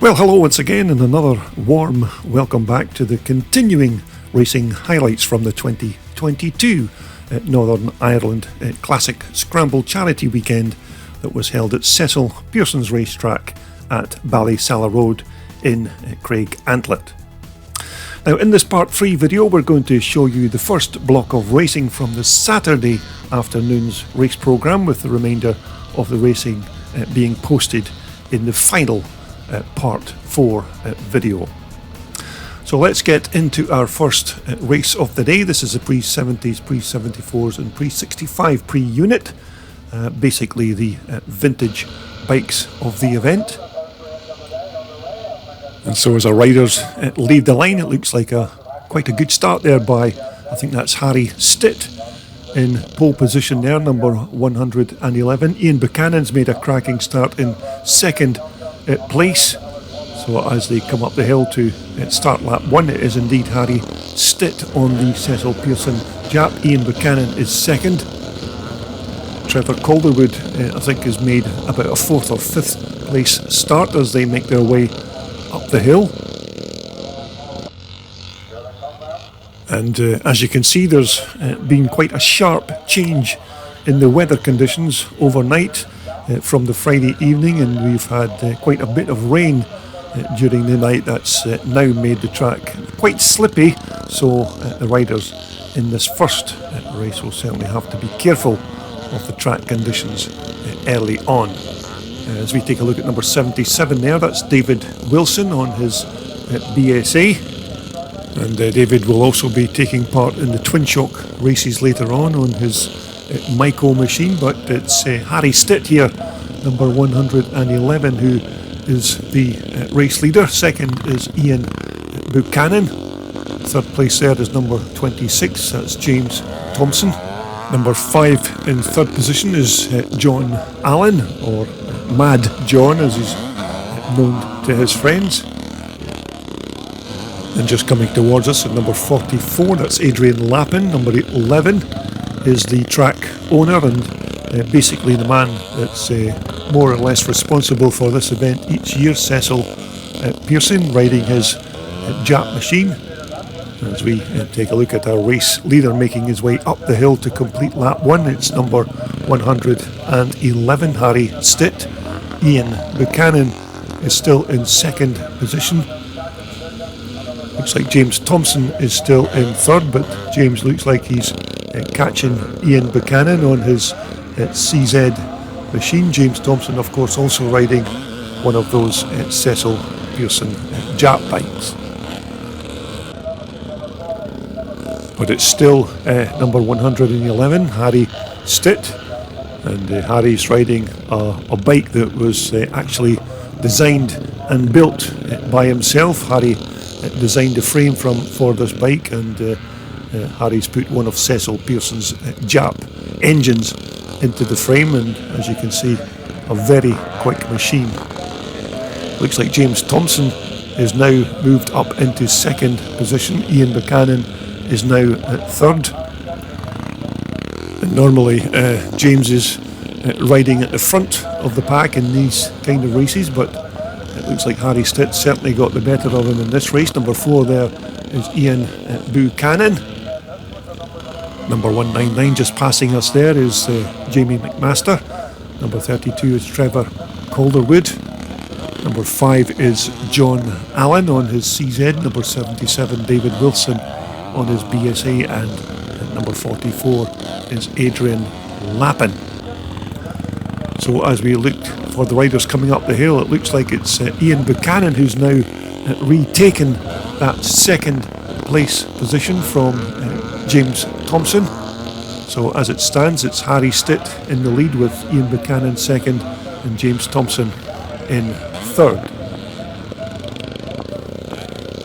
Well, hello once again, and another warm welcome back to the continuing racing highlights from the 2022 Northern Ireland Classic Scramble charity weekend that was held at Cecil Pearson's racetrack at Ballysallagh Road in Craigantlet. Now, in this part 3 video, we're going to show you the first block of racing from the Saturday afternoon's race programme, with the remainder of the racing being posted in the final part 4 video. So let's get into our first race of the day. This is a pre-70s, pre-74s and pre-65 pre-unit, basically the vintage bikes of the event. And so as our riders leave the line, it looks like quite a good start there by, I think that's Harry Stitt in pole position there, number 111. Ian Buchanan's made a cracking start in second place. So as they come up the hill to start lap 1, it is indeed Harry Stitt on the Cecil Pearson Jap. Ian Buchanan is second. Trevor Calderwood, I think, has made about a 4th or 5th place start as they make their way up the hill. And as you can see, there's been quite a sharp change in the weather conditions overnight from the Friday evening, and we've had quite a bit of rain during the night. That's now made the track quite slippy, so the riders in this first race will certainly have to be careful of the track conditions early on. As we take a look at number 77 there, that's David Wilson on his BSA, and David will also be taking part in the twin shock races later on his Myco machine. But it's Harry Stitt here, number 111, who is the race leader. Second is Ian Buchanan. Third place there is number 26, that's James Thompson. Number 5 in third position is John Allen, or Mad John as he's known to his friends. And just coming towards us at number 44, that's Adrian Lappin. Number 11 is the track owner and basically the man that's more or less responsible for this event each year, Cecil Pearson, riding his Jap machine. As we take a look at our race leader making his way up the hill to complete lap 1, it's number 111, Harry Stitt. Ian Buchanan is still in second position. Looks like James Thompson is still in third, but James looks like he's catching Ian Buchanan on his CZ machine. James Thompson, of course, also riding one of those Cecil Pearson Jap bikes. But it's still number 111, Harry Stitt, and Harry's riding a bike that was actually designed and built by himself. Harry designed a frame for this bike, and Harry's put one of Cecil Pearson's Jap engines into the frame, and as you can see, a very quick machine. Looks like James Thompson is now moved up into second position. Ian Buchanan is now at third. And normally James is riding at the front of the pack in these kind of races, but it looks like Harry Stitt certainly got the better of him in this race. Number 4 there is Ian Buchanan. Number 199 just passing us there is Jamie McMaster. Number 32 is Trevor Calderwood. Number 5 is John Allen on his CZ. Number 77 David Wilson on his BSA, and number 44 is Adrian Lappin. So as we look for the riders coming up the hill, it looks like it's Ian Buchanan who's now retaken that second place position from James Thompson. So as it stands, it's Harry Stitt in the lead with Ian Buchanan second and James Thompson in third.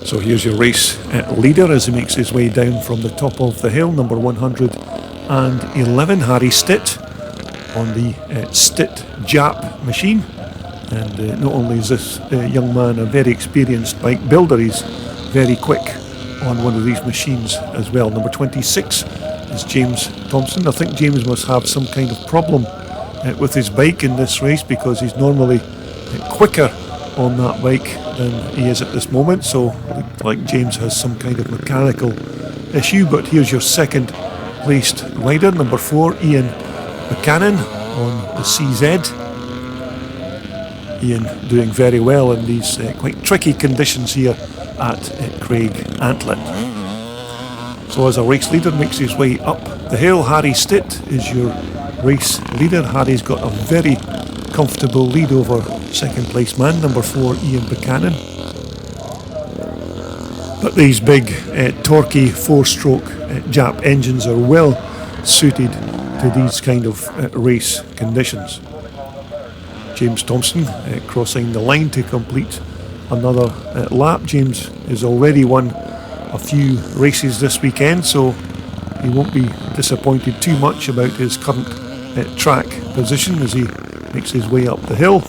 So here's your race leader as he makes his way down from the top of the hill, number 111, Harry Stitt on the Stitt Jap machine. And not only is this young man a very experienced bike builder, he's very quick on one of these machines as well. Number 26 is James Thompson. I think James must have some kind of problem with his bike in this race, because he's normally quicker on that bike than he is at this moment, so like James has some kind of mechanical issue. But here's your second placed rider, number 4, Ian Buchanan on the CZ. Ian doing very well in these quite tricky conditions here at Craigantlet. So as a race leader makes his way up the hill, Harry Stitt is your race leader. Harry's got a very comfortable lead over second place man, number 4, Ian Buchanan. But these big torquey 4-stroke Jap engines are well suited to these kind of race conditions. James Thompson crossing the line to complete another lap. James has already won a few races this weekend, so he won't be disappointed too much about his current track position as he makes his way up the hill.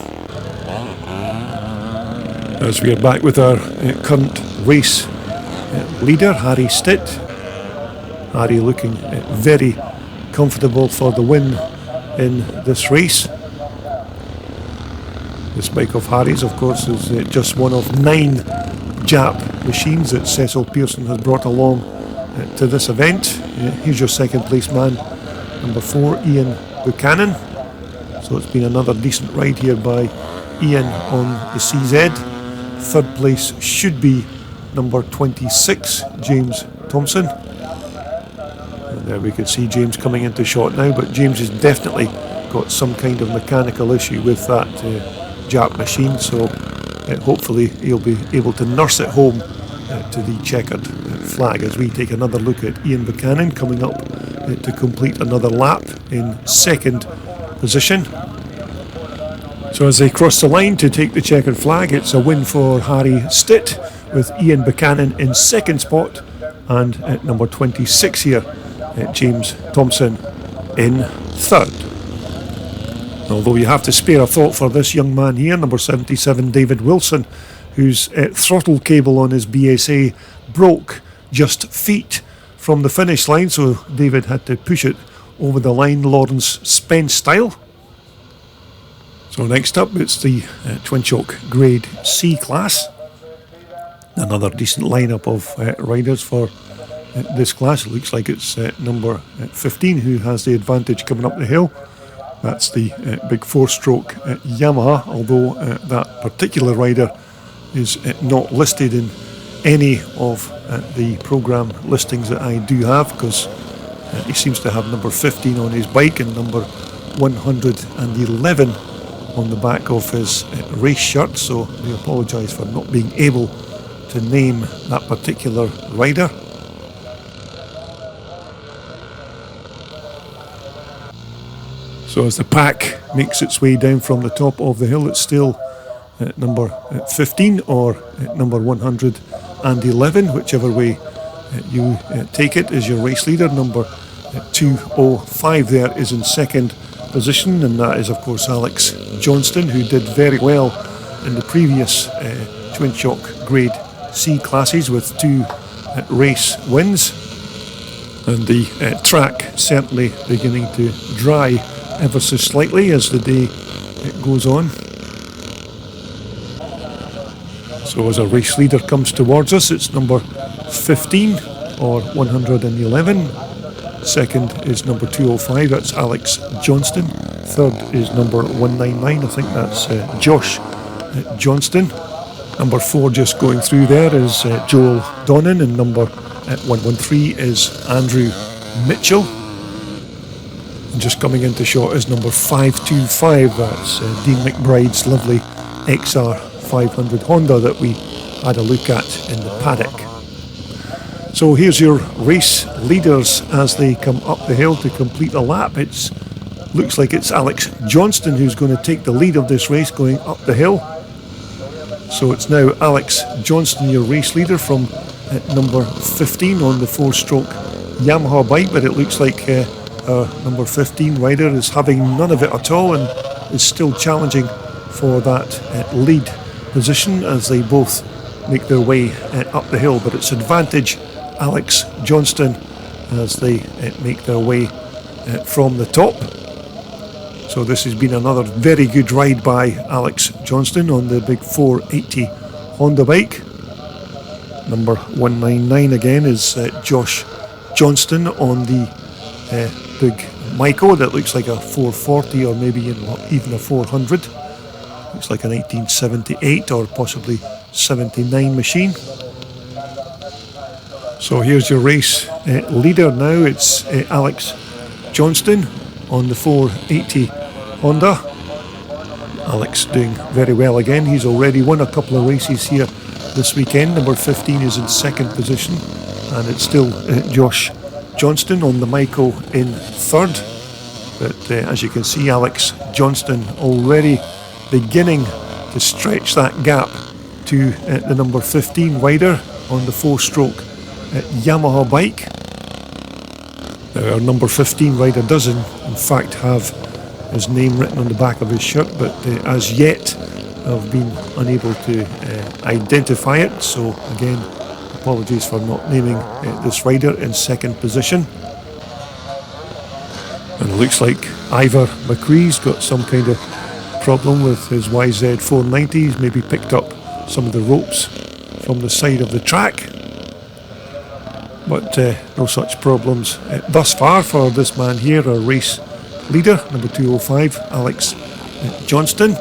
As we are back with our current race leader, Harry Stitt. Harry looking very comfortable for the win in this race. This bike of Harry's, of course, is just one of 9 Jap machines that Cecil Pearson has brought along to this event. Here's your second place man, number 4, Ian Buchanan. So it's been another decent ride here by Ian on the CZ. Third place should be number 26, James Thompson. And there we can see James coming into shot now, but James has definitely got some kind of mechanical issue with that Jap machine, so hopefully he'll be able to nurse it home to the checkered flag as we take another look at Ian Buchanan coming up to complete another lap in second position. So as they cross the line to take the checkered flag, it's a win for Harry Stitt with Ian Buchanan in second spot, and at number 26 here, James Thompson in third. Although you have to spare a thought for this young man here, number 77, David Wilson, whose throttle cable on his BSA broke just feet from the finish line, so David had to push it over the line, Lawrence Spence style. So next up, it's the Twin Shock Grade C class. Another decent lineup of riders for this class. It looks like it's number 15 who has the advantage coming up the hill. That's the big 4-stroke Yamaha, although that particular rider is not listed in any of the programme listings that I do have, because he seems to have number 15 on his bike and number 111 on the back of his race shirt, so we apologise for not being able to name that particular rider. So as the pack makes its way down from the top of the hill, it's still number 15 or number 111, whichever way you take it, is your race leader. Number 205 there is in second position, and that is of course Alex Johnston, who did very well in the previous Twin Shock Grade C classes with 2 race wins. And the track certainly beginning to dry ever so slightly as the day goes on. So as a race leader comes towards us, it's number 15 or 111. Second is number 205, that's Alex Johnston. Third is number 199, I think that's Josh Johnston. Number 4 just going through there is Joel Donnan, and number 113 is Andrew Mitchell. And just coming into shot is number 525, that's Dean McBride's lovely XR 500 Honda that we had a look at in the paddock. So here's your race leaders as they come up the hill to complete a lap. It looks like it's Alex Johnston who's going to take the lead of this race going up the hill. So it's now Alex Johnston, your race leader, from number 15 on the 4-stroke Yamaha bike, but it looks like number 15 rider is having none of it at all and is still challenging for that lead position as they both make their way up the hill. But it's advantage Alex Johnston as they make their way from the top. So this has been another very good ride by Alex Johnston on the big 480 Honda bike. Number 199 again is Josh Johnston on the big Myco that looks like a 440 or maybe even a 400. Looks like a 1978 or possibly 79 machine. So here's your race leader now. It's Alex Johnston on the 480 Honda. Alex doing very well again. He's already won a couple of races here this weekend. Number 15 is in second position, and it's still Josh Johnston on the Myco in third. But as you can see, Alex Johnston already beginning to stretch that gap to the number 15 rider on the 4-stroke Yamaha bike. Our number 15 rider does in fact have his name written on the back of his shirt, but as yet I've been unable to identify it. So again, apologies for not naming this rider in second position. And it looks like Ivor McCree's got some kind of problem with his YZ 490. He's maybe picked up some of the ropes from the side of the track. But no such problems thus far for this man here, our race leader, number 205, Alex Johnston.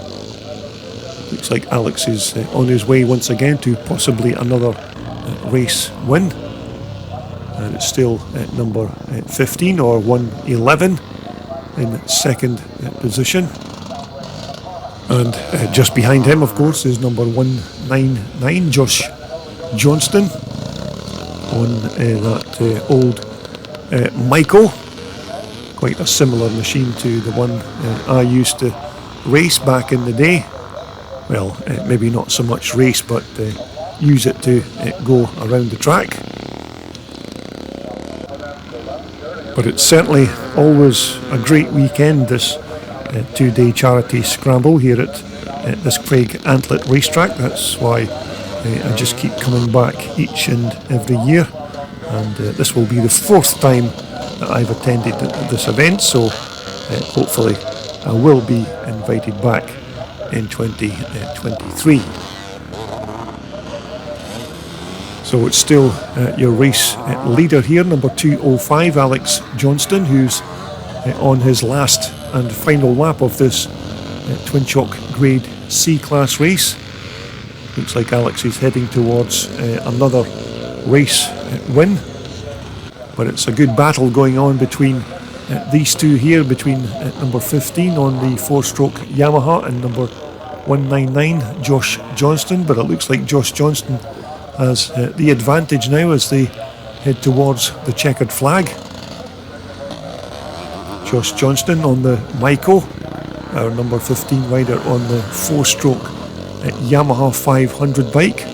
Looks like Alex is on his way once again to possibly another race win. And it's still at number 15 or 111 in second position. And just behind him, of course, is number 199, Josh Johnston, on that old Myco. Quite a similar machine to the one I used to race back in the day. Well, maybe not so much race, but use it to go around the track. But it's certainly always a great weekend, this two-day charity scramble here at this Craigantlet racetrack. That's why I just keep coming back each and every year, and this will be the fourth time that I've attended this event, so hopefully I will be invited back in 2023. So it's still your race leader here, number 205, Alex Johnston, who's on his last and final lap of this Twin Shock Grade C class race. Looks like Alex is heading towards another race win, but it's a good battle going on between these two here, between number 15 on the 4-stroke Yamaha and number 199 Josh Johnston. But it looks like Josh Johnston has the advantage now as they head towards the checkered flag. Josh Johnston on the Myco, our number 15 rider on the 4-stroke Yamaha 500 bike.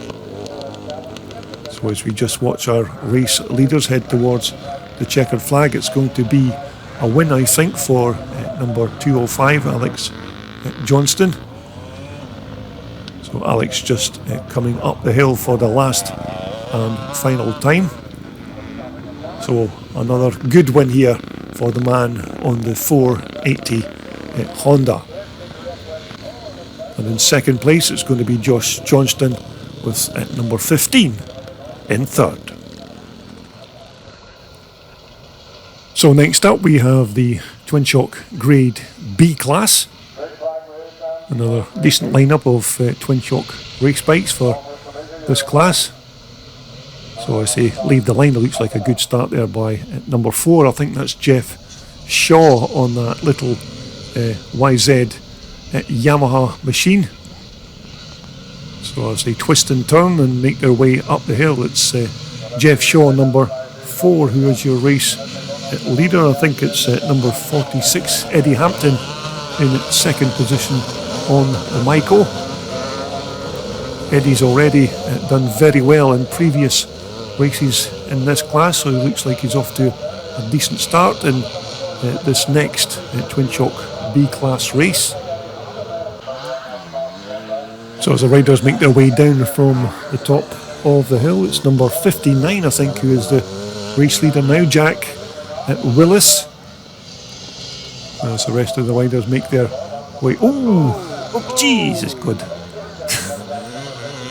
So as we just watch our race leaders head towards the checkered flag, it's going to be a win, I think, for number 205, Alex Johnston. So Alex just coming up the hill for the last and final time. So another good win here for the man on the 480 Honda. And in second place it's going to be Josh Johnston with number 15 in third. So next up we have the Twin Shock Grade B class. Another decent lineup of Twin Shock race bikes for this class. So I say leave the line. It looks like a good start there by number 4. I think that's Jeff Shaw on that little YZ Yamaha machine. So as they twist and turn and make their way up the hill, it's Jeff Shaw, number 4, who is your race leader. I think it's number 46, Eddie Hampton, in second position on the Myco. Eddie's already done very well in previous races in this class, so he looks like he's off to a decent start in this next Twin Shock B class race. So as the riders make their way down from the top of the hill, it's number 59, I think, who is the race leader now, Jack Willis. as the rest of the riders make their way. Oh, Jesus, good.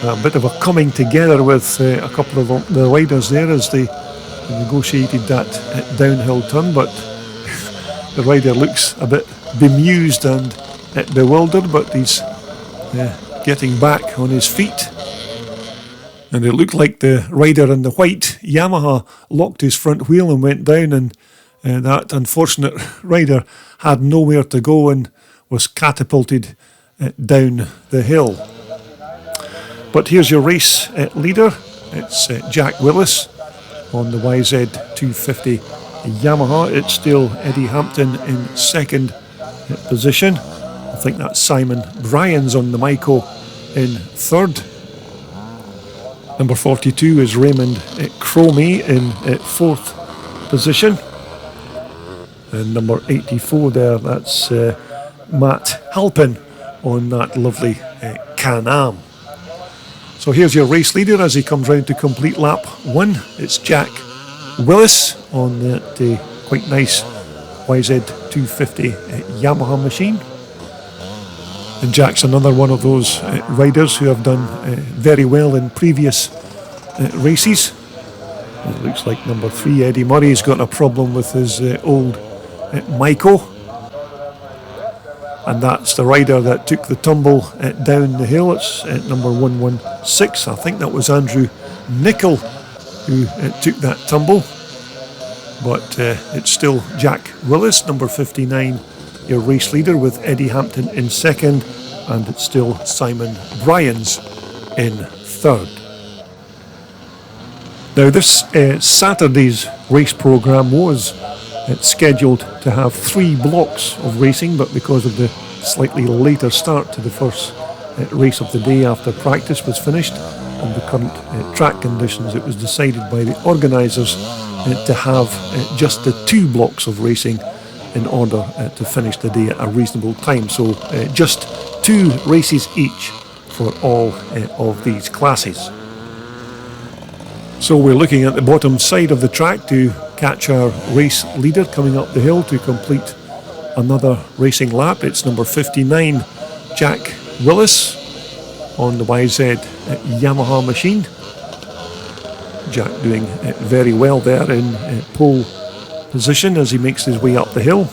A bit of a coming together with a couple of the riders there as they negotiated that downhill turn, but the rider looks a bit bemused and bewildered, but he's getting back on his feet. And it looked like the rider in the white Yamaha locked his front wheel and went down, and that unfortunate rider had nowhere to go and was catapulted down the hill. But here's your race leader. It's Jack Willis on the YZ250 Yamaha. It's still Eddie Hampton in second position. I think that's Simon Bryans on the Myco in third. Number 42 is Raymond Cromie in fourth position. And number 84 there, that's Matt Halpin on that lovely Can-Am. So here's your race leader as he comes round to complete lap 1. It's Jack Willis on that quite nice YZ250 Yamaha machine. And Jack's another one of those riders who have done very well in previous races. It looks like number 3, Eddie Murray's got a problem with his old Myco. And that's the rider that took the tumble down the hill. It's number 116. I think that was Andrew Nicol who took that tumble. But it's still Jack Willis, number 59, your race leader, with Eddie Hampton in second. And it's still Simon Bryans in third. Now this Saturday's race programme was scheduled to have 3 blocks of racing, but because of the slightly later start to the first race of the day after practice was finished and the current track conditions, it was decided by the organisers to have just the 2 blocks of racing in order to finish the day at a reasonable time. So just 2 races each for all of these classes. So we're looking at the bottom side of the track to catch our race leader coming up the hill to complete another racing lap. It's number 59, Jack Willis on the YZ Yamaha machine. Jack doing very well there in pole position as he makes his way up the hill.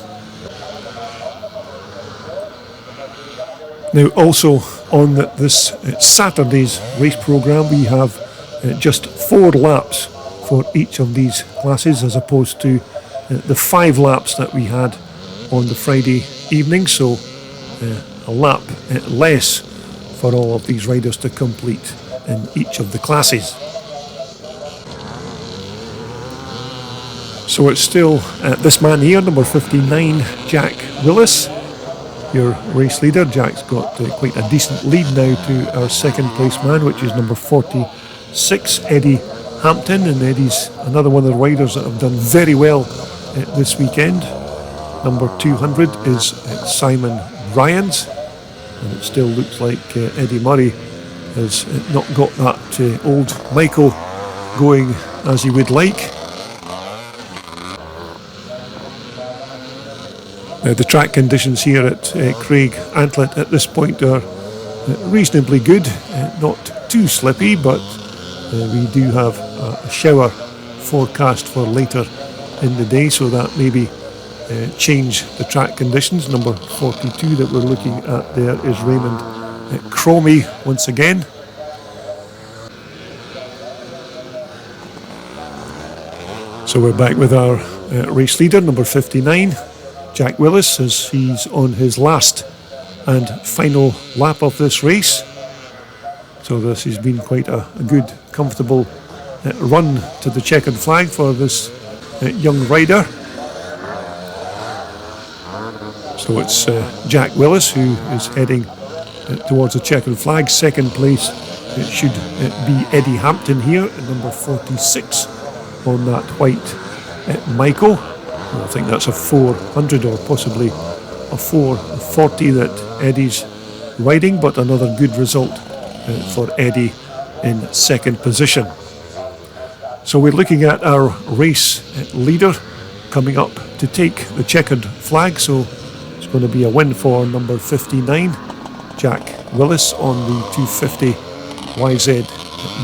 Now also on this Saturday's race programme we have just 4 laps for each of these classes as opposed to the 5 laps that we had on the Friday evening, so a lap less for all of these riders to complete in each of the classes. So it's still this man here, number 59, Jack Willis, your race leader. Jack's got quite a decent lead now to our second place man, which is number 46, Eddie Hampton, and Eddie's another one of the riders that have done very well this weekend. Number 200 is Simon Bryans, and it still looks like Eddie Murray has not got that old Myco going as he would like. Now the track conditions here at Craigantlet at this point are reasonably good, not too slippy, but we do have a shower forecast for later in the day, so that maybe change the track conditions. Number 42 that we're looking at there is Raymond Cromie once again. So we're back with our race leader, number 59, Jack Willis, as he's on his last and final lap of this race. So this has been quite a good, comfortable run to the checkered flag for this young rider. So it's Jack Willis who is heading towards the checkered flag. Second place it should be Eddie Hampton here at number 46 on that white Myco. I think that's a 400 or possibly a 440 that Eddie's riding, but another good result for Eddie in second position. So we're looking at our race leader coming up to take the checkered flag. So going to be a win for number 59, Jack Willis, on the 250 YZ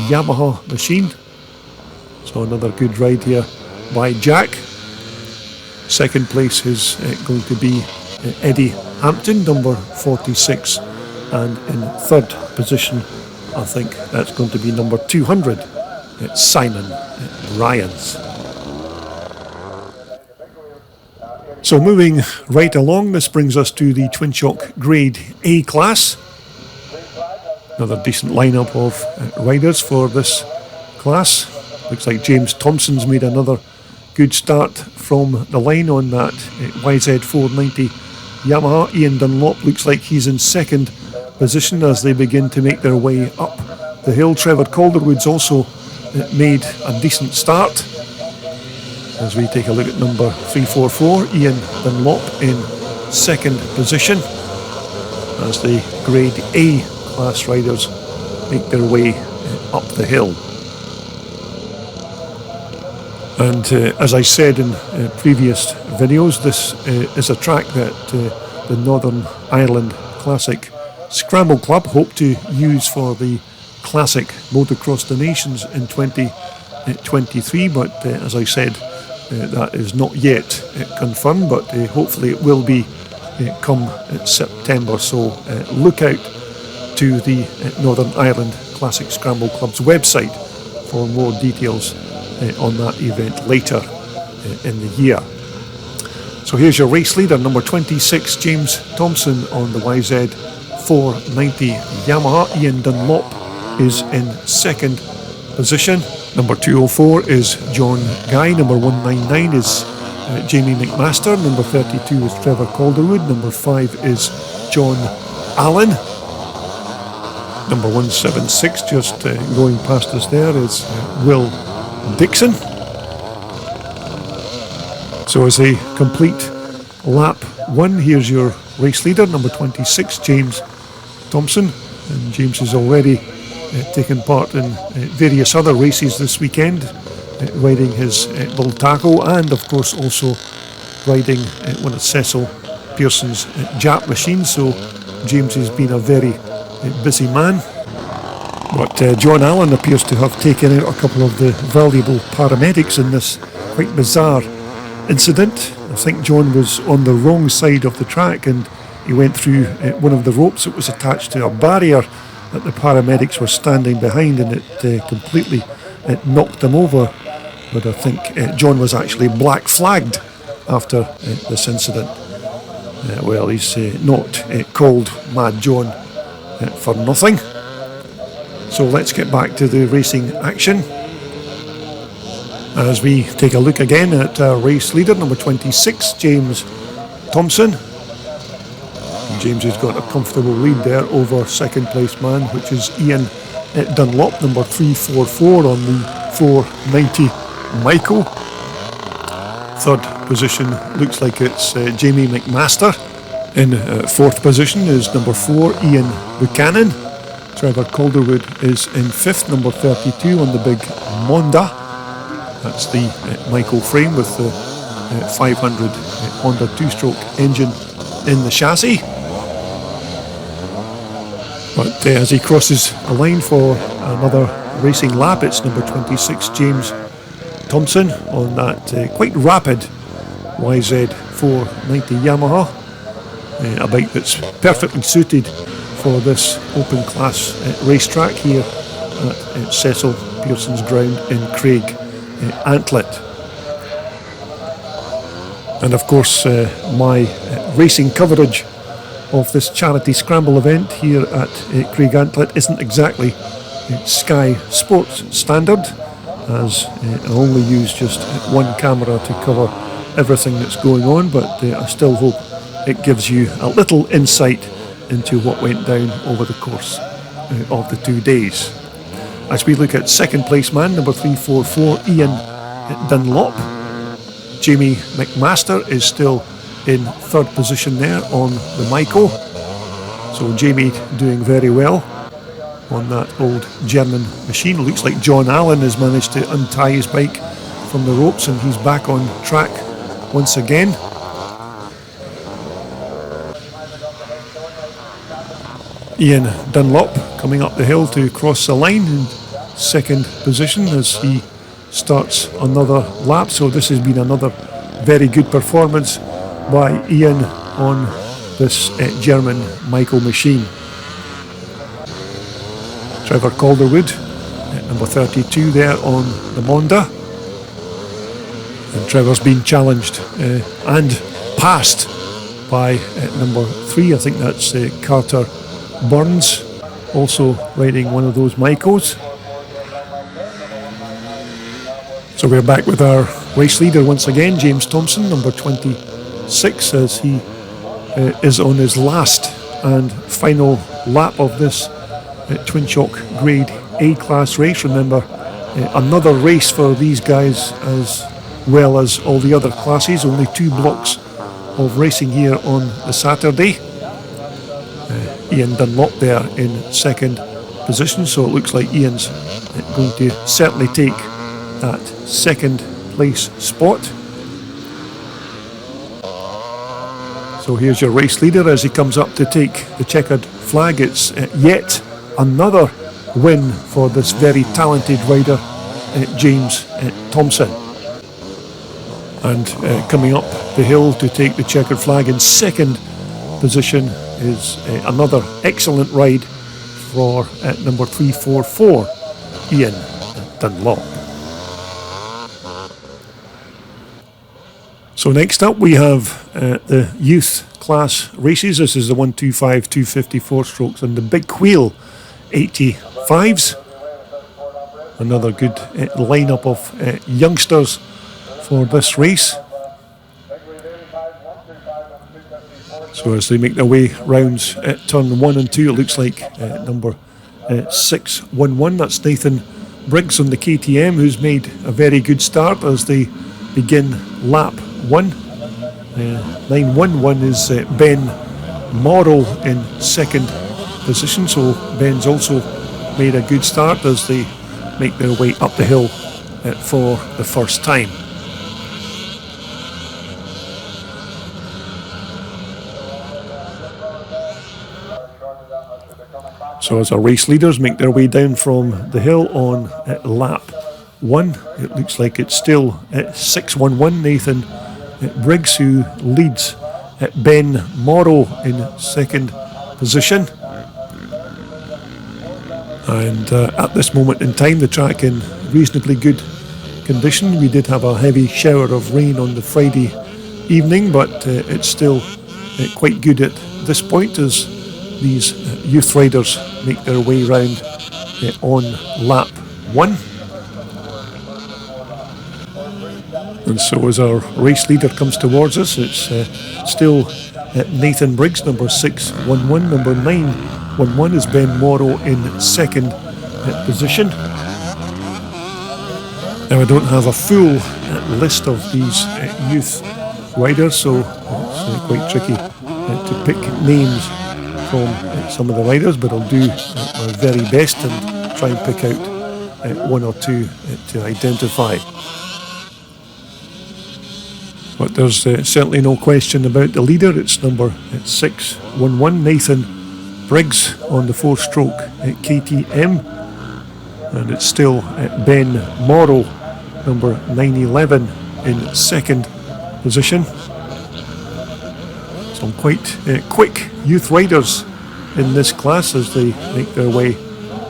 Yamaha machine. So another good ride here by Jack. Second place is going to be Eddie Hampton, number 46, and in third position I think that's going to be number 200, it's Simon Ryans. So moving right along, this brings us to the Twin Shock Grade A class. Another decent lineup of riders for this class. Looks like James Thompson's made another good start from the line on that YZ490 Yamaha. Ian Dunlop looks like he's in second position as they begin to make their way up the hill. Trevor Calderwood's also made a decent start. As we take a look at number 344, Ian Dunlop in second position as the Grade A class riders make their way up the hill. And as I said in previous videos, this is a track that the Northern Ireland Classic Scramble Club hope to use for the Classic Motocross the Nations in 2023, but as I said, that is not yet confirmed, but hopefully it will be come September, so look out to the Northern Ireland Classic Scramble Club's website for more details on that event later in the year. So here's your race leader, number 26, James Thompson on the YZ490 Yamaha. Ian Dunlop is in second position. Number 204 is John Guy. Number 199 is Jamie McMaster. Number 32 is Trevor Calderwood. Number 5 is John Allen. Number 176, just going past us there, is Will Dixon. So as they complete lap 1, here's your race leader, number 26, James Thompson. And James has already taken part in various other races this weekend, riding his Bull Taco, and of course also riding one of Cecil Pearson's Jap machines. So James has been a very busy man. But John Allen appears to have taken out a couple of the valuable paramedics in this quite bizarre incident. I think John was on the wrong side of the track and he went through one of the ropes that was attached to a barrier that the paramedics were standing behind, and it completely knocked him over. But I think John was actually black flagged after this incident. Well, he's not called Mad John for nothing. So let's get back to the racing action as we take a look again at our race leader, number 26, James Thompson. And James has got a comfortable lead there over second place man, which is Ian Dunlop, number 344 on the 490 Michael. Third position looks like it's Jamie McMaster. In fourth position is number 4, Ian Buchanan. Trevor Calderwood is in fifth, number 32 on the big Monda. That's the Michael frame with the 500 Honda two-stroke engine in the chassis. But as he crosses the line for another racing lap, it's number 26, James Thompson, on that quite rapid YZ490 Yamaha, a bike that's perfectly suited for this open class racetrack here at Cecil Pearson's ground in Craigantlet. And of course my racing coverage of this charity scramble event here at Craigantlet isn't exactly Sky Sports standard, as I only use just one camera to cover everything that's going on, but I still hope it gives you a little insight into what went down over the course of the 2 days. As we look at second place man, number 344, Ian Dunlop. Jamie McMaster is still in third position there on the Michael. So Jamie doing very well on that old German machine. Looks like John Allen has managed to untie his bike from the ropes and he's back on track once again. Ian Dunlop coming up the hill to cross the line in second position as he starts another lap. So this has been another very good performance by Ian on this German Michael machine. Trevor Calderwood at number 32 there on the Monda. And Trevor's been challenged and passed by number 3. I think that's Carter Burns, also riding one of those Michaels. So we're back with our race leader once again, James Thompson, number 26, as he is on his last and final lap of this Twin Shock Grade A class race. Remember, another race for these guys as well as all the other classes. Only 2 blocks of racing here on the Saturday. Ian Dunlop there in second position, so it looks like Ian's going to certainly take that second place spot. So here's your race leader as he comes up to take the checkered flag. It's yet another win for this very talented rider, James Thompson. And coming up the hill to take the checkered flag in second position is another excellent ride for number 344, Ian Dunlop. So next up we have the youth class races. This is the 125, 254 strokes and the big wheel 85s. Another good lineup of youngsters for this race. So as they make their way rounds at turn 1 and 2, it looks like number 611, that's Nathan Briggs on the KTM, who's made a very good start as they begin lap 1. 911 is Ben Morrow in second position, so Ben's also made a good start as they make their way up the hill for the first time. So as our race leaders make their way down from the hill on lap 1, it looks like it's still 611 Nathan Briggs who leads Ben Morrow in second position. And at this moment in time, the track in reasonably good condition. We did have a heavy shower of rain on the Friday evening, but it's still quite good at this point as these youth riders make their way round on lap 1. And so as our race leader comes towards us, it's still Nathan Briggs, number 611. Number 911 is Ben Morrow in second position. Now I don't have a full list of these youth riders, so it's quite tricky to pick names from some of the riders, but I'll do my very best and try and pick out 1 or 2 to identify. But there's certainly no question about the leader. It's number 611, Nathan Briggs on the 4-stroke KTM. And it's still Ben Morrow, number 911, in second position. Some quite quick youth riders in this class as they make their way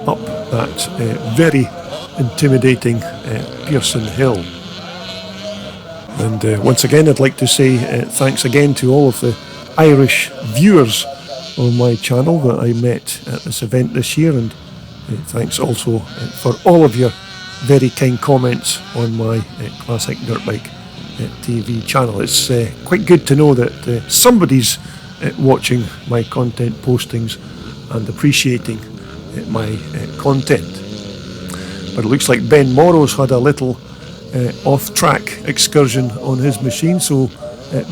up that very intimidating Pearson Hill. And once again, I'd like to say thanks again to all of the Irish viewers on my channel that I met at this event this year, and thanks also for all of your very kind comments on my Classic Dirtbike TV channel. It's quite good to know that somebody's watching my content postings and appreciating my content. But it looks like Ben Morrow's had a little off-track excursion on his machine, so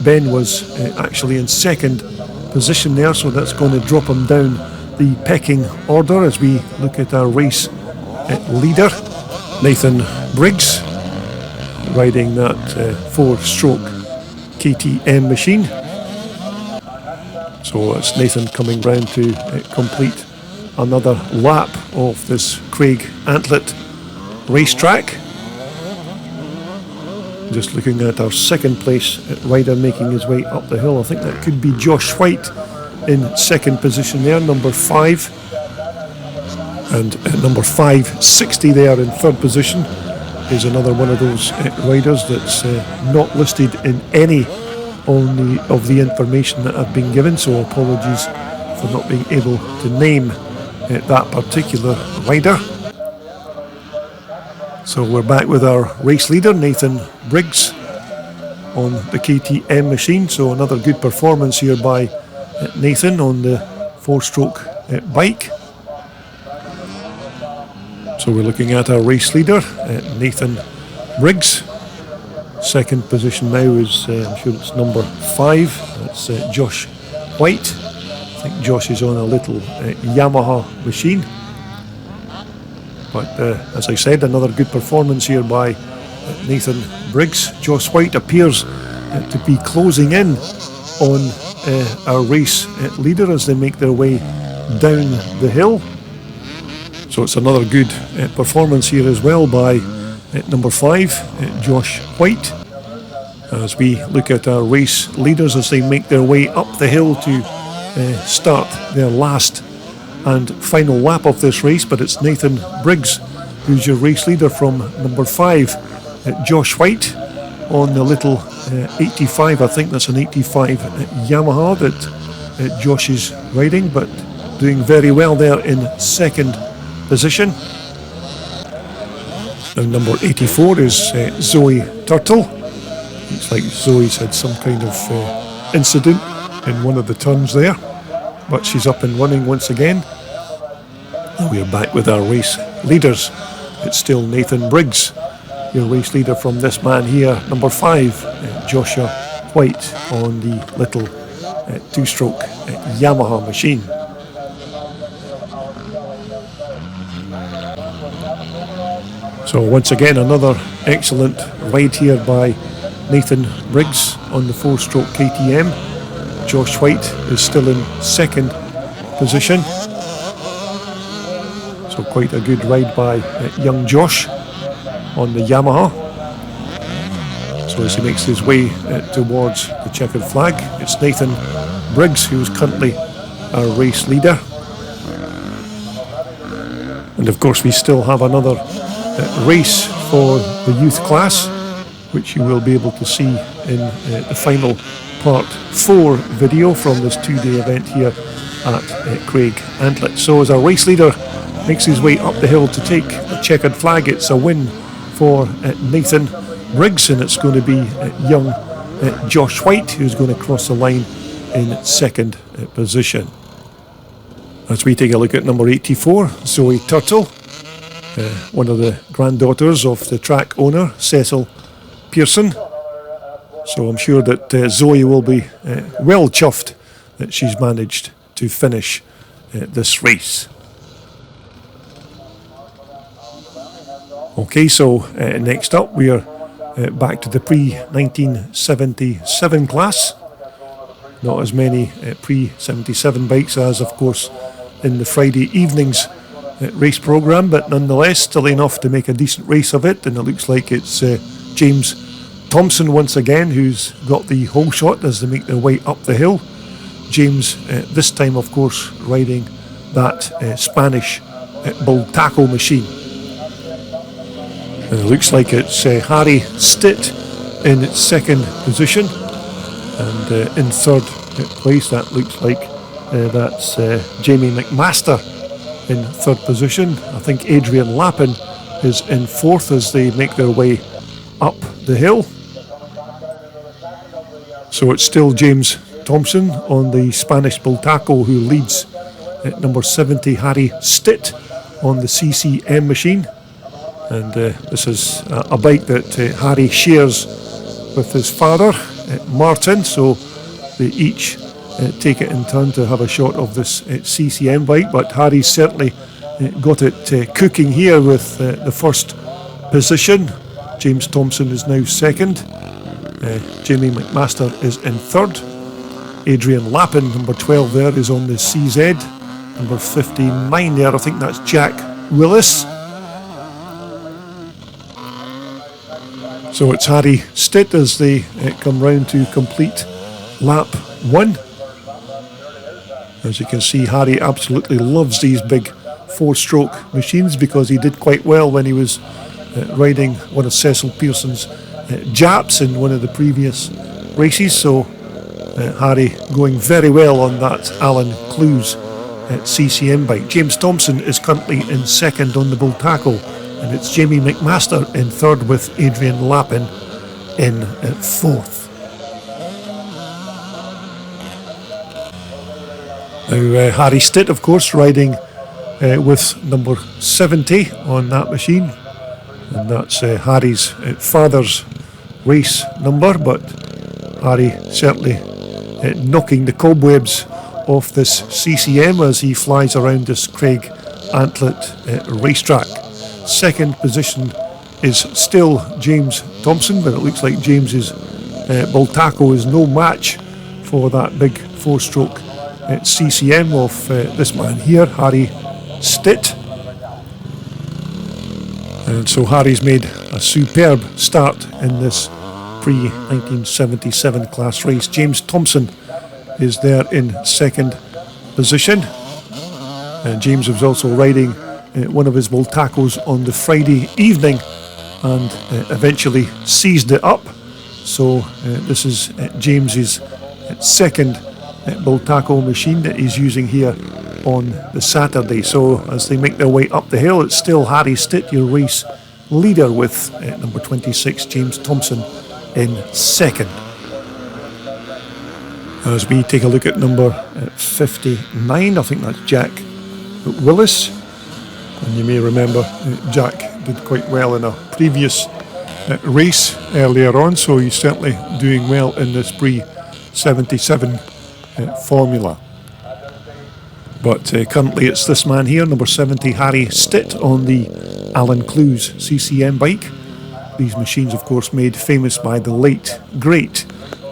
Ben was actually in second position there, so that's going to drop him down the pecking order as we look at our race leader, Nathan Briggs, riding that 4-stroke KTM machine. So it's Nathan coming round to complete another lap of this Craigantlet racetrack. Just looking at our second place rider making his way up the hill. I think that could be Josh White in second position there, number 5. And number 560 there in third position is another one of those riders that's not listed in any of the information that I've been given, so apologies for not being able to name that particular rider. So we're back with our race leader, Nathan Briggs, on the KTM machine. So another good performance here by Nathan on the 4-stroke bike. So we're looking at our race leader, Nathan Briggs. Second position now is, I'm sure it's number 5, that's Josh White. I think Josh is on a little Yamaha machine. But as I said, another good performance here by Nathan Briggs. Josh White appears to be closing in on our race leader as they make their way down the hill. So it's another good performance here as well by number 5, Josh White. As we look at our race leaders as they make their way up the hill to start their last and final lap of this race, but it's Nathan Briggs who's your race leader from number 5, Josh White, on the little 85, I think that's an 85 Yamaha that Josh is riding, but doing very well there in second position. And number 84 is Zoe Turtle. Looks like Zoe's had some kind of incident in one of the turns there, but she's up and running once again. And we are back with our race leaders. It's still Nathan Briggs, your race leader from this man here, number 5, Joshua White, on the little 2-stroke Yamaha machine. So once again, another excellent ride here by Nathan Briggs on the 4-stroke KTM. Josh White is still in second position. So quite a good ride by young Josh on the Yamaha. So as he makes his way towards the checkered flag, it's Nathan Briggs who's currently our race leader. And of course we still have another race for the youth class, which you will be able to see in the final part 4 video from this 2-day event here at Craigantlet. So as our race leader makes his way up the hill to take the checkered flag, it's a win for Nathan Briggs, and it's going to be young Josh White who's going to cross the line in second position. As we take a look at number 84, Zoe Turtle, one of the granddaughters of the track owner, Cecil Pearson. So I'm sure that Zoe will be well chuffed that she's managed to finish this race. Okay, so next up we are back to the pre-1977 class. Not as many pre-77 bikes as, of course, in the Friday evening's race programme, but nonetheless still enough to make a decent race of it. And it looks like it's James Thompson once again who's got the whole shot as they make their way up the hill. James this time, of course, riding that Spanish Bultaco machine. And it looks like it's Harry Stitt in second position, and in third place that looks like that's Jamie McMaster in third position. I think Adrian Lappin is in fourth as they make their way up the hill. So it's still James Thompson on the Spanish Bultaco who leads at number 70, Harry Stitt on the CCM machine. And this is a bike that Harry shares with his father, Martin, so they each take it in turn to have a shot of this CCM bike, but Harry's certainly got it cooking here with the first position. James Thompson is now second, Jamie McMaster is in third, Adrian Lappin, number 12 there, is on the CZ. Number 59 there, I think that's Jack Willis. So it's Harry Stitt as they come round to complete lap 1. As you can see, Harry absolutely loves these big 4-stroke machines because he did quite well when he was riding one of Cecil Pearson's Japs in one of the previous races. So Harry going very well on that Alan Clues CCM bike. James Thompson is currently in second on the Bull Tackle, and it's Jamie McMaster in third with Adrian Lappin in fourth. Now Harry Stitt, of course, riding with number 70 on that machine, and that's Harry's father's race number, but Harry certainly knocking the cobwebs off this CCM as he flies around this Craigantlet racetrack. Second position is still James Thompson, but it looks like James's Bull Tackle is no match for that big 4-stroke CCM of this man here, Harry Stitt. And so Harry's made a superb start in this pre-1977 class race. James Thompson is there in second position. And James was also riding one of his Bull Tackles on the Friday evening and eventually seized it up. So this is James's second Bull Tackle machine that he's using here on the Saturday. So as they make their way up the hill, it's still Harry Stitt, your race leader, with number 26 James Thompson in second. As we take a look at number 59, I think that's Jack Willis. And you may remember Jack did quite well in a previous race earlier on, so he's certainly doing well in this pre-77 formula. But currently it's this man here, number 70, Harry Stitt, on the Alan Clues CCM bike. These machines, of course, made famous by the late, great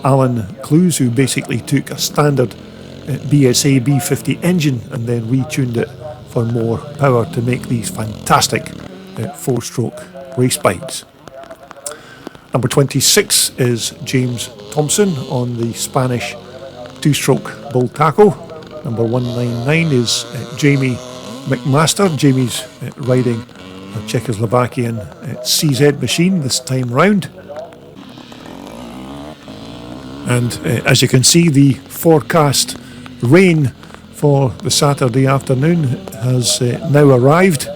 Alan Clues, who basically took a standard BSA B50 engine and then retuned it for more power to make these fantastic 4-stroke race bikes. Number 26 is James Thompson on the Spanish 2-stroke Bull Tackle. Number 199 is Jamie McMaster. Jamie's riding a Czechoslovakian CZ machine this time round. And as you can see, the forecast rain for the Saturday afternoon has now arrived,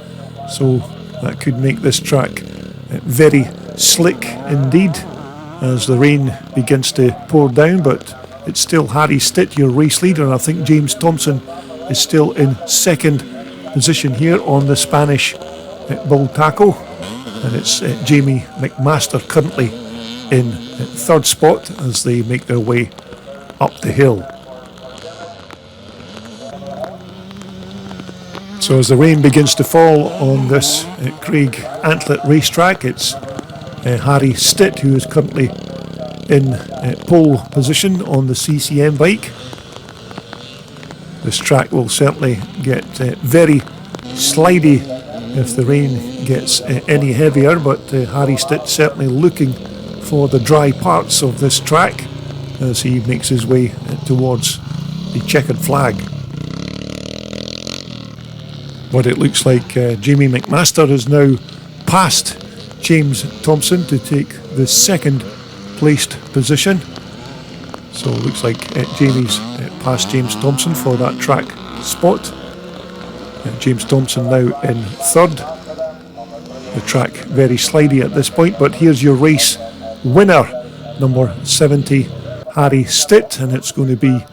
so that could make this track very slick indeed as the rain begins to pour down. But it's still Harry Stitt, your race leader, and I think James Thompson is still in second position here on the Spanish Bull Tackle, and it's Jamie McMaster currently in third spot as they make their way up the hill. So as the rain begins to fall on this Craigantlet racetrack, it's Harry Stitt who is currently in pole position on the CCM bike. This track will certainly get very slidey if the rain gets any heavier, but Harry Stitt certainly looking for the dry parts of this track as he makes his way towards the checkered flag. But it looks like Jamie McMaster has now passed James Thompson to take the second placed position. So it looks like Jamie's passed James Thompson for that track spot. James Thompson now in third. The track very slidey at this point, but here's your race winner, number 70 Harry Stitt, and it's going to be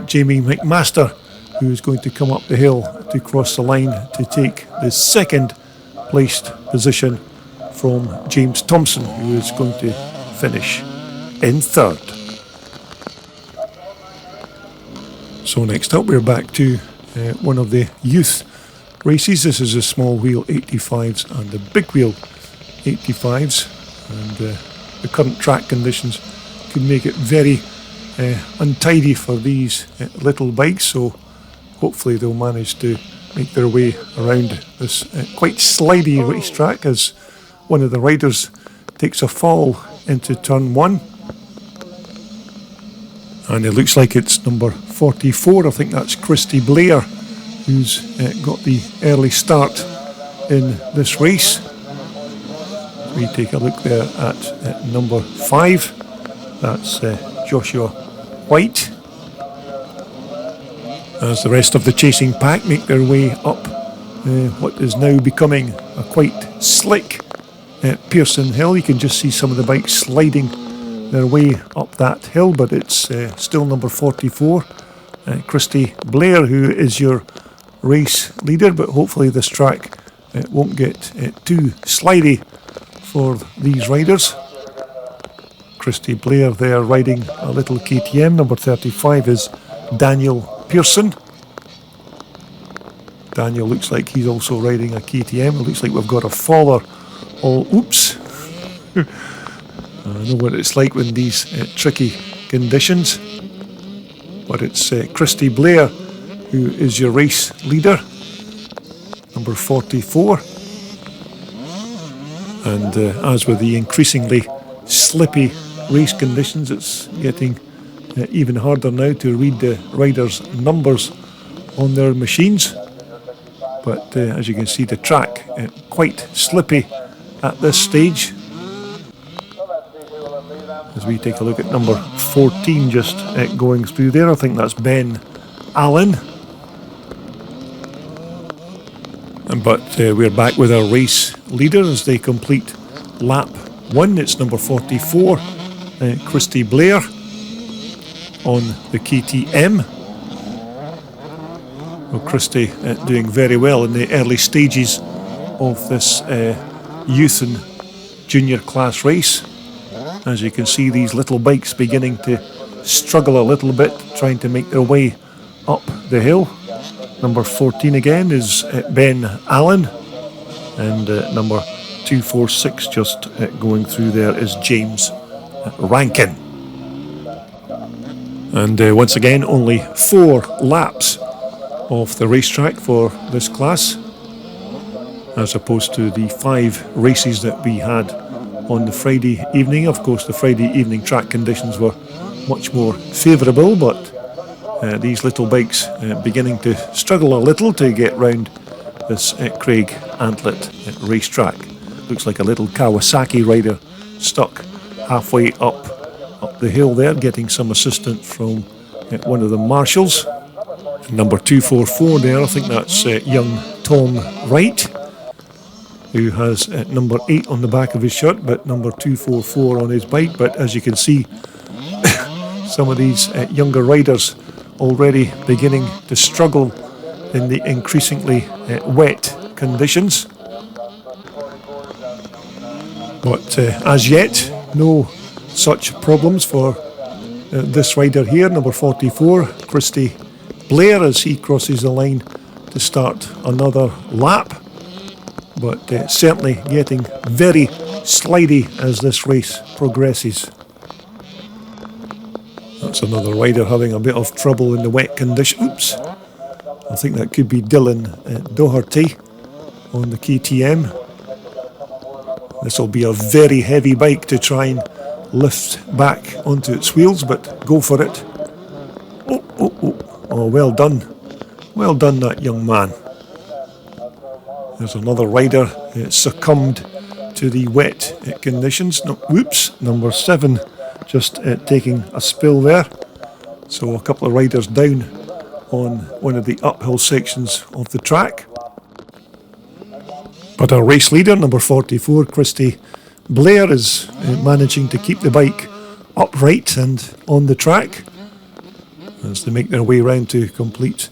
Jamie McMaster who is going to come up the hill to cross the line to take the second placed position from James Thompson, who is going to finish in third. So next up we're back to one of the youth races. This is a small wheel 85s and the big wheel 85s, and the current track conditions could make it very untidy for these little bikes, so hopefully they'll manage to make their way around this quite slidey racetrack as one of the riders takes a fall into turn 1. And it looks like it's number 44, I think that's Christy Blair, who's got the early start in this race. We take a look there at number 5, that's Joshua White, as the rest of the chasing pack make their way up what is now becoming a quite slick Pearson Hill. You can just see some of the bikes sliding their way up that hill, but it's still number 44, Christy Blair, who is your race leader, but hopefully this track won't get too slidey for these riders. Christy Blair there riding a little KTM. Number 35 is Daniel Pearson. Daniel looks like he's also riding a KTM. It looks like we've got a faller. Oops. I know what it's like when these tricky conditions. But it's Christy Blair who is your race leader, number 44. And as with the increasingly slippy race conditions, it's getting even harder now to read the riders' numbers on their machines. But as you can see, the track quite slippy at this stage. As we take a look at number 14 just going through there, I think that's Ben Allen. But we're back with our race leader as they complete lap 1. It's number 44, Christy Blair on the KTM. Well, Christy doing very well in the early stages of this youth and junior class race. As you can see, these little bikes beginning to struggle a little bit, trying to make their way up the hill. Number 14 again is Ben Allen, and number 246 just going through there is James Rankin. And once again, only 4 laps of the racetrack for this class, as opposed to the 5 races that we had on the Friday evening. Of course, the Friday evening track conditions were much more favourable, but these little bikes beginning to struggle a little to get round this Craigantlet racetrack. Looks like a little Kawasaki rider stuck halfway up the hill there, getting some assistance from one of the marshals. Number 244 there, I think that's young Tom Wright, who has number 8 on the back of his shirt, but number 244 on his bike. But as you can see, some of these younger riders already beginning to struggle in the increasingly wet conditions. But as yet, no such problems for this rider here, number 44, Christy Blair, as he crosses the line to start another lap. But certainly getting very slidey as this race progresses. That's another rider having a bit of trouble in the wet condition. Oops. I think that could be Dylan Doherty on the KTM. This will be a very heavy bike to try and lift back onto its wheels, but go for it. Oh, well done. Well done, that young man. There's another rider succumbed to the wet conditions. No, whoops, number 7 just taking a spill there. So a couple of riders down on one of the uphill sections of the track. But our race leader, number 44, Christy Blair, is managing to keep the bike upright and on the track as they make their way round to complete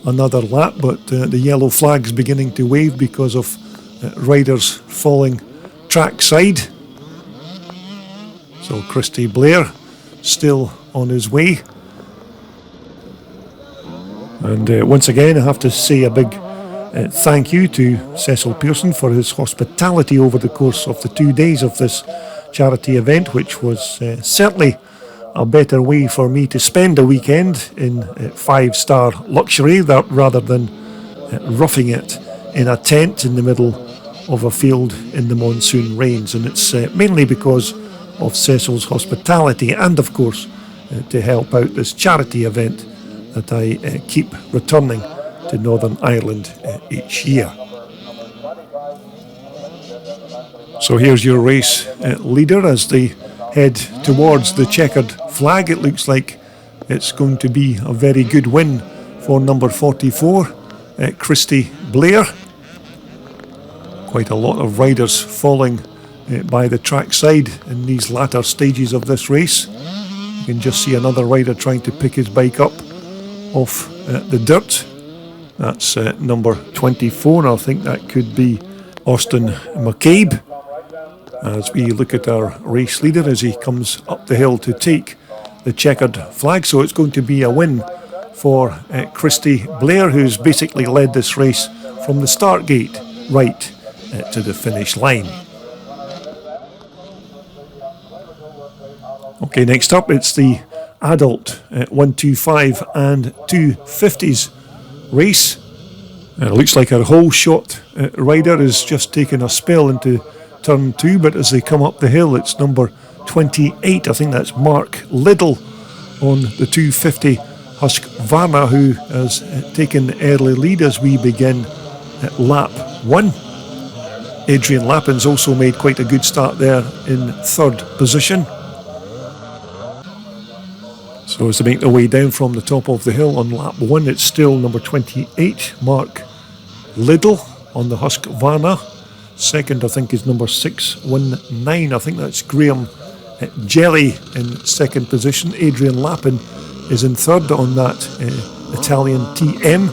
another lap. But the yellow flag's beginning to wave because of riders falling trackside. So Christy Blair still on his way. And once again, I have to say a big thank you to Cecil Pearson for his hospitality over the course of the 2 days of this charity event, which was certainly a better way for me to spend a weekend in 5-star luxury rather than roughing it in a tent in the middle of a field in the monsoon rains. And it's mainly because of Cecil's hospitality and, of course, to help out this charity event that I keep returning to Northern Ireland each year. So here's your race leader as they head towards the checkered flag. It looks like it's going to be a very good win for number 44, Christy Blair. Quite a lot of riders falling by the trackside in these latter stages of this race. You can just see another rider trying to pick his bike up off the dirt. That's number 24. I think that could be Austin McCabe. As we look at our race leader as he comes up the hill to take the checkered flag. So it's going to be a win for Christy Blair, who's basically led this race from the start gate right to the finish line. Okay, next up it's the adult 125 and 250s race. It looks like our whole shot rider is just taking a spell into turn 2, but as they come up the hill, it's number 28. I think that's Mark Liddell on the 250 Husqvarna, who has taken the early lead as we begin at lap 1. Adrian Lappin's also made quite a good start there in 3rd position. So as they make their way down from the top of the hill on lap 1, it's still number 28, Mark Liddell on the Husqvarna. Second, I think, is number 619. I think that's Graham Jelly in 2nd position. Adrian Lappin is in 3rd on that Italian TM.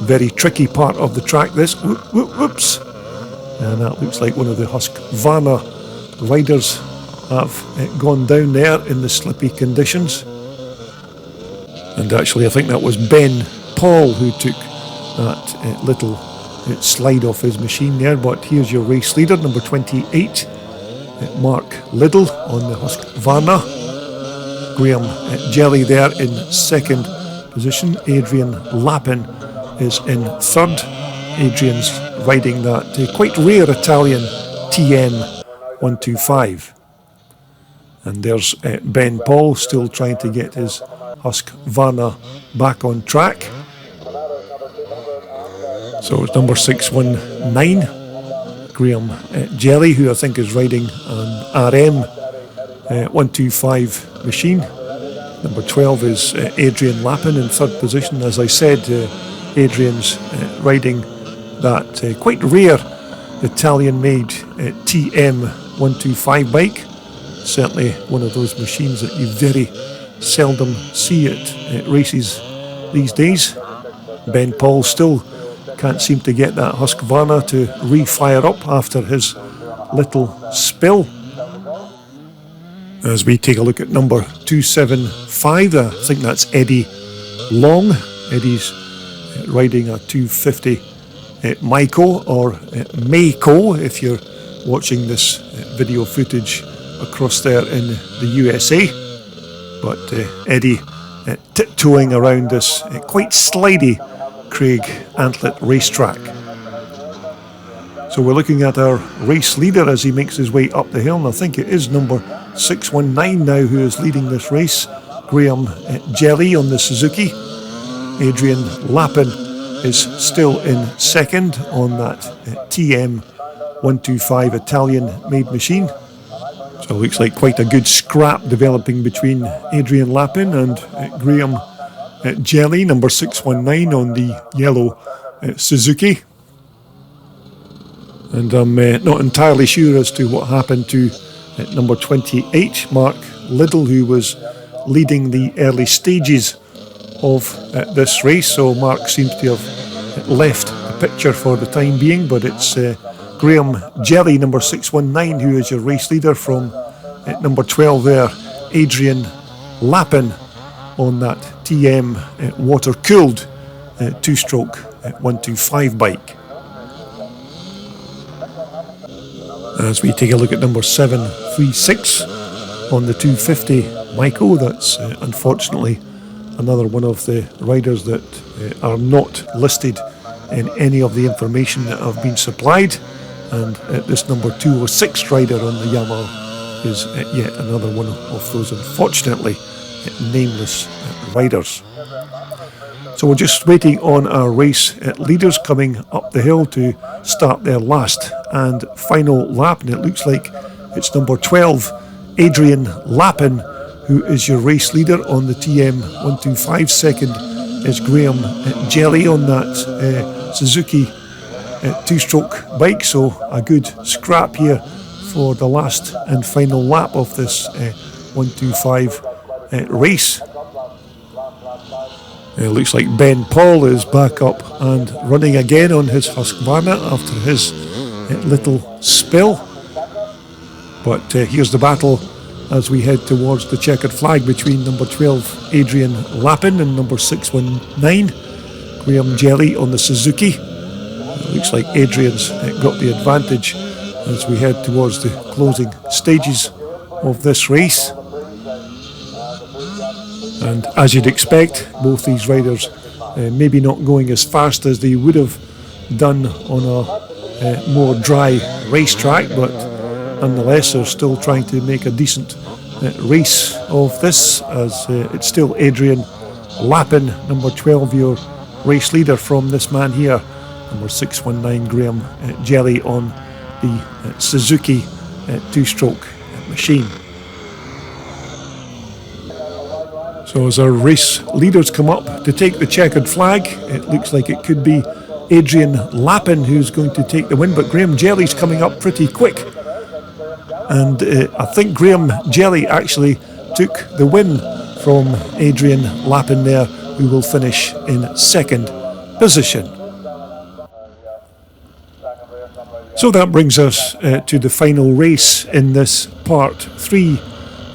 Very tricky part of the track, this. Whoops. And that looks like one of the Husqvarna riders have gone down there in the slippy conditions. And actually, I think that was Ben Paul who took that little slide off his machine there. But here's your race leader, number 28, Mark Liddell on the Husqvarna. Graham Jelly there in 2nd position. Adrian Lappin is in 3rd. Adrian's riding that quite rare Italian TM 125. And there's Ben Paul still trying to get his Husqvarna back on track. So it's number 619, Graham Jelly, who I think is riding an RM 125 machine. Number 12 is Adrian Lappin in 3rd position. As I said, Adrian's riding that quite rare Italian-made TM 125 bike. Certainly one of those machines that you very seldom see at races these days. Ben Paul still can't seem to get that Husqvarna to refire up after his little spill. As we take a look at number 275, I think that's Eddie Long. Eddie's riding a 250 Maiko, or Mako if you're watching this video footage across there in the USA. But Eddie tiptoeing around this quite slidey Craigantlet racetrack. So we're looking at our race leader as he makes his way up the hill, and I think it is number 619 now who is leading this race, Graham Jelly on the Suzuki. Adrian Lappin is still in 2nd on that TM 125 Italian made machine. So it looks like quite a good scrap developing between Adrian Lappin and Graham Jelly, number 619 on the yellow Suzuki. And I'm not entirely sure as to what happened to number 28, Mark Liddell, who was leading the early stages of this race. So Mark seems to have left the picture for the time being, but it's Graham Jelly, number 619, who is your race leader from number 12 there, Adrian Lappin on that TM water-cooled two-stroke 125 bike. As we take a look at number 736, on the 250 Michael. That's unfortunately another one of the riders that are not listed in any of the information that have been supplied, and this number 206 rider on the Yamaha is yet another one of those unfortunately nameless riders. So we're just waiting on our race leaders coming up the hill to start their last and final lap, and it looks like it's number 12, Adrian Lappin, who is your race leader on the TM 125. Second is Graham Jelly on that Suzuki two-stroke bike, so a good scrap here for the last and final lap of this 125 race. It looks like Ben Paul is back up and running again on his Husqvarna after his little spill. But here's the battle as we head towards the checkered flag between number 12 Adrian Lappin and number 619 Graham Jelly on the Suzuki. It looks like Adrian's got the advantage as we head towards the closing stages of this race. And as you'd expect, both these riders maybe not going as fast as they would have done on a more dry racetrack, but nonetheless they're still trying to make a decent race of this, as it's still Adrian Lappin, number 12, your race leader from this man here, number 619 Graham Jelly on the Suzuki two-stroke machine. So as our race leaders come up to take the checkered flag, it looks like it could be Adrian Lappin who's going to take the win, but Graham Jelly's coming up pretty quick. And I think Graham Jelly actually took the win from Adrian Lappin there, who will finish in second position. So that brings us to the final race in this part 3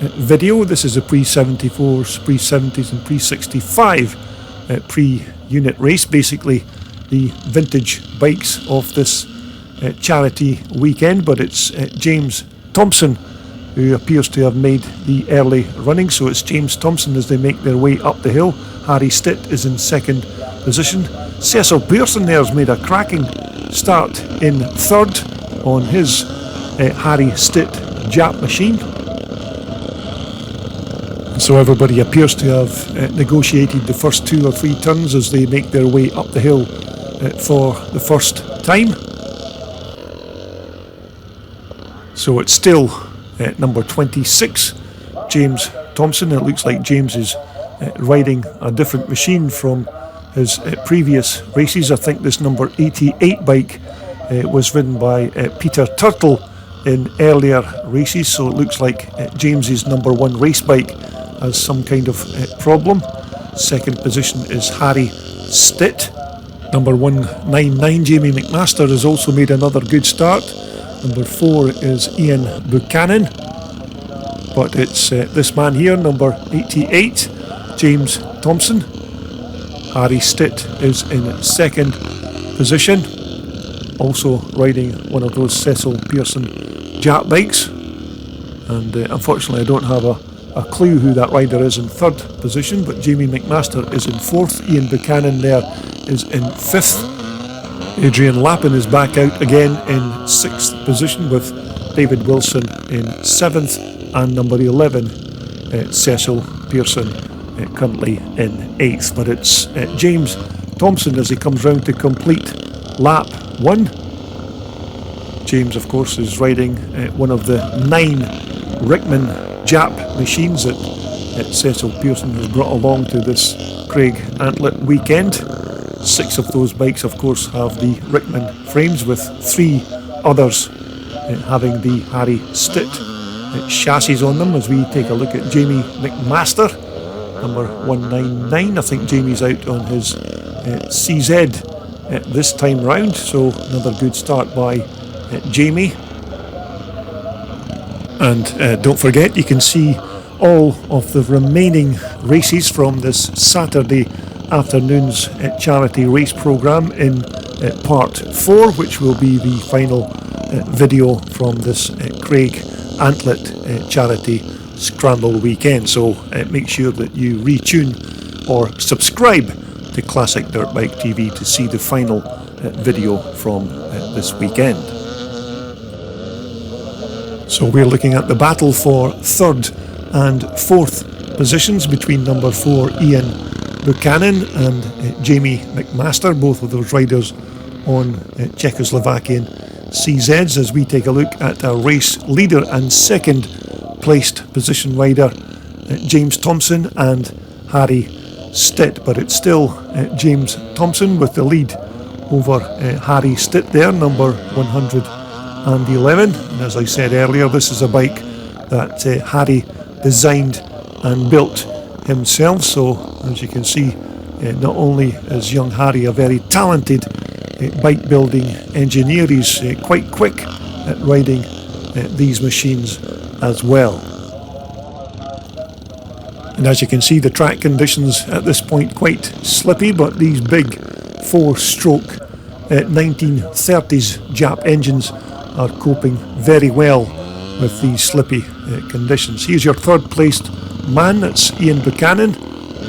video. This is a pre-74s, pre-70s and pre-65 pre-unit race, basically the vintage bikes of this charity weekend, but it's James Thompson who appears to have made the early running, so it's James Thompson as they make their way up the hill. Harry Stitt is in second position. Cecil Pearson there has made a cracking start in third on his Harry Stitt Jap machine. So everybody appears to have negotiated the first 2 or 3 turns as they make their way up the hill for the first time. So it's still number 26, James Thompson. It looks like James is riding a different machine from his previous races. I think this number 88 bike was ridden by Peter Turtle in earlier races, so it looks like James's number 1 race bike has some kind of problem. Second position is Harry Stitt. Number 199 Jamie McMaster has also made another good start. Number 4 is Ian Buchanan, but it's this man here, number 88 James Thompson. Harry Stitt is in second position, also riding one of those Cecil Pearson Jap bikes, and unfortunately I don't have a clue who that rider is in third position, but Jamie McMaster is in fourth. Ian Buchanan there is in fifth. Adrian Lappin is back out again in sixth position, with David Wilson in seventh, and number 11 Cecil Pearson currently in eighth. But it's James Thompson as he comes round to complete lap 1. James, of course, is riding one of the 9 Rickman Jap machines that Cecil Pearson has brought along to this Craigantlet weekend. 6 of those bikes, of course, have the Rickman frames, with 3 others having the Harry Stitt chassis on them. As we take a look at Jamie McMaster, number 199. I think Jamie's out on his CZ this time round, so another good start by Jamie. And don't forget, you can see all of the remaining races from this Saturday afternoon's charity race programme in part 4, which will be the final video from this Craigantlet charity Scramble weekend. So make sure that you retune or subscribe to Classic Dirt Bike TV to see the final video from this weekend. So we're looking at the battle for third and fourth positions between number 4 Ian Buchanan and Jamie McMaster, both of those riders on Czechoslovakian CZs, as we take a look at our race leader and second placed position rider James Thompson and Harry Stitt. But it's still James Thompson with the lead over Harry Stitt there, number 111. And as I said earlier, this is a bike that Harry designed and built himself. So as you can see, not only is young Harry a very talented bike building engineer, he's quite quick at riding these machines as well. And as you can see, the track conditions at this point quite slippy, but these big 4-stroke 1930s Jap engines are coping very well with these slippy conditions. Here's your third placed man, that's Ian Buchanan,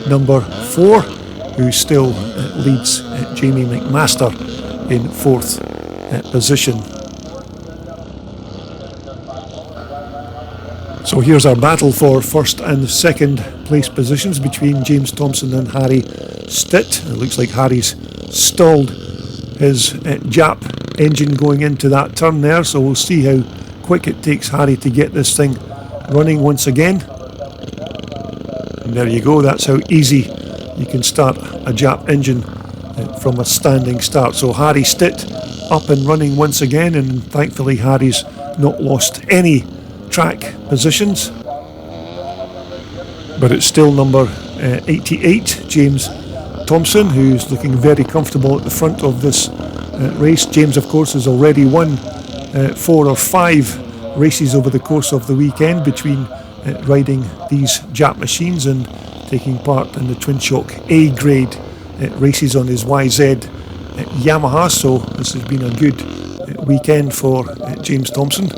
number 4, who still leads Jamie McMaster in fourth position. So here's our battle for first and second place positions between James Thompson and Harry Stitt. It looks like Harry's stalled his Jap engine going into that turn there, so we'll see how quick it takes Harry to get this thing running once again. And there you go, that's how easy you can start a Jap engine from a standing start. So Harry Stitt up and running once again, and thankfully Harry's not lost any track positions. But it's still number 88, James Thompson, who's looking very comfortable at the front of this race. James, of course, has already won 4 or 5 races over the course of the weekend between riding these Jap machines and taking part in the Twin Shock A grade races on his YZ Yamaha. So this has been a good weekend for James Thompson.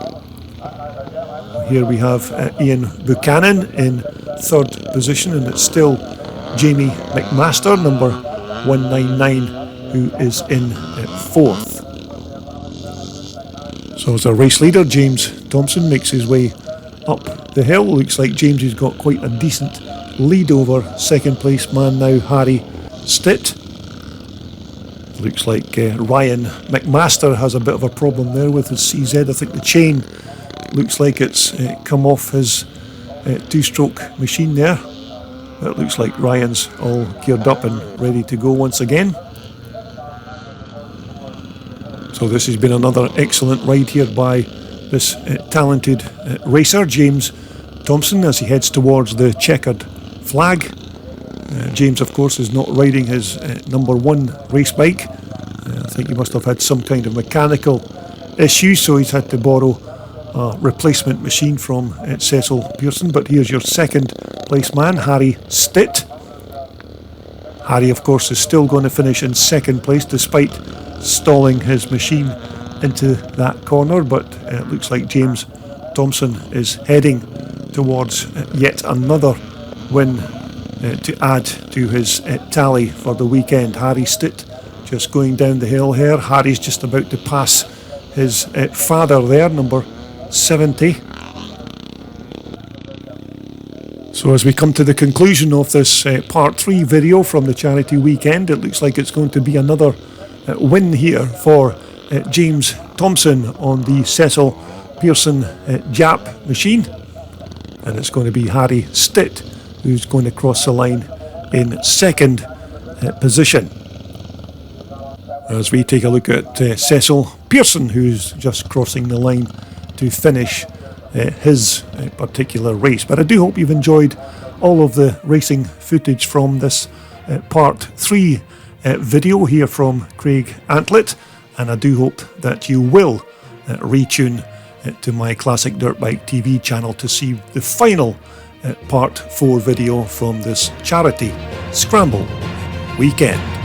Here we have Ian Buchanan in third position, and it's still Jamie McMaster, number 199, who is in fourth. So as a race leader, James Thompson makes his way up the hill. Looks like James has got quite a decent lead over second place man now, Harry Stitt. Looks like Ryan McMaster has a bit of a problem there with his CZ. I think the chain looks like it's come off his 2-stroke machine there. It looks like Ryan's all geared up and ready to go once again. So this has been another excellent ride here by this talented racer, James Thompson, as he heads towards the checkered flag. James, of course, is not riding his number 1 race bike. I think he must have had some kind of mechanical issue, so he's had to borrow a replacement machine from Cecil Pearson. But here's your second place man, Harry Stitt. Harry, of course, is still going to finish in second place despite stalling his machine into that corner, but it looks like James Thompson is heading towards yet another win to add to his tally for the weekend. Harry Stitt just going down the hill here. Harry's just about to pass his father there, number 70. So as we come to the conclusion of this part 3 video from the charity weekend, it looks like it's going to be another win here for James Thompson on the Cecil Pearson Jap machine, and it's going to be Harry Stitt who's going to cross the line in second position. As we take a look at Cecil Pearson, who's just crossing the line to finish his particular race. But I do hope you've enjoyed all of the racing footage from this part 3 video here from Craigantlet, and I do hope that you will retune to my Classic Dirt Bike TV channel to see the final part 4 video from this charity Scramble weekend.